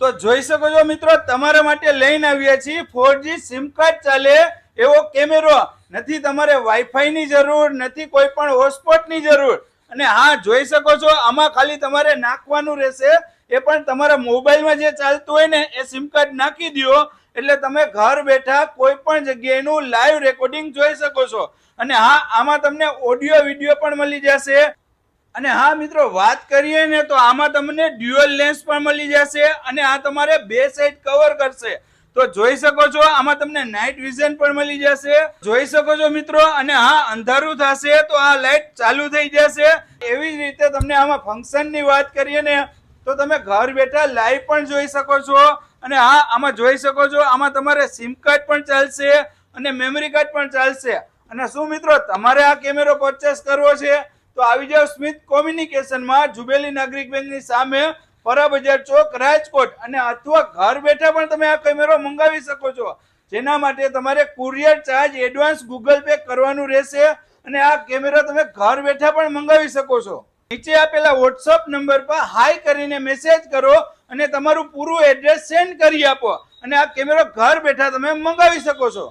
તો જોઈ શકો છો મિત્રો, તમારા માટે લઈને આવ્યા છીએ 4G સિમ કાર્ડ ચાલે એવો કેમેરો. નથી તમારે વાઈફાઈ ની જરૂર, નથી કોઈ પણ હોટસ્પોટ ની જરૂર. અને હા, જોઈ શકો છો આમાં ખાલી તમારે નાખવાનું રહેશે. એ પણ તમારા મોબાઈલમાં જે ચાલતું હોય ને એ સિમ કાર્ડ નાખી દો એટલે તમે ઘર બેઠા કોઈ પણ જગ્યાએનું લાઈવ રેકોર્ડિંગ જોઈ શકો છો. અને હા, આમાં તમને ઓડિયો વિડીયો પણ મળી જશે. અને હા મિત્રો, વાત કરીએ ને તો આમાં તમને ડ્યુઅલ લેન્સ પણ મળી જશે અને આ તમારે બે સાઈડ કવર કરશે. તો જોઈ શકો છો આમાં તમને નાઇટ વિઝન પણ મળી જશે, જોઈ શકો છો મિત્રો. અને હા, અંધારું થશે તો આ લાઈટ ચાલુ થઈ જશે. એવી જ રીતે તમને આમાં ફંક્શન ની વાત કરીએ ને તો તમે ઘર બેઠા લાઈવ પણ જોઈ શકો છો. અને હા, આમાં જોઈ શકો છો આમાં તમારે સિમ કાર્ડ પણ ચાલશે અને મેમરી કાર્ડ પણ ચાલશે. અને શું મિત્રો, તમારે આ કેમેરો પરચેસ કરવો છે તો આવી જાવ સ્મિથ કોમ્યુનિકેશનમાં, જુબેલી નાગરિક બેંકની સામે, પરા બજાર ચોક, રાજકોટ. અને અથવા ઘર બેઠા પણ તમે આ કેમેરો મંગાવી શકો છો, જેના માટે તમારે courier charge advance Google pay કરવાનું રહેશે. અને આ કેમેરો તમે ઘર બેઠા પણ મંગાવી શકો છો. નીચે આપેલા વોટ્સઅપ નંબર પર હાઈ કરીને મેસેજ કરો અને તમારું પૂરું એડ્રેસ સેન્ડ કરી આપો અને આ કેમેરો ઘર બેઠા તમે મંગાવી શકો છો.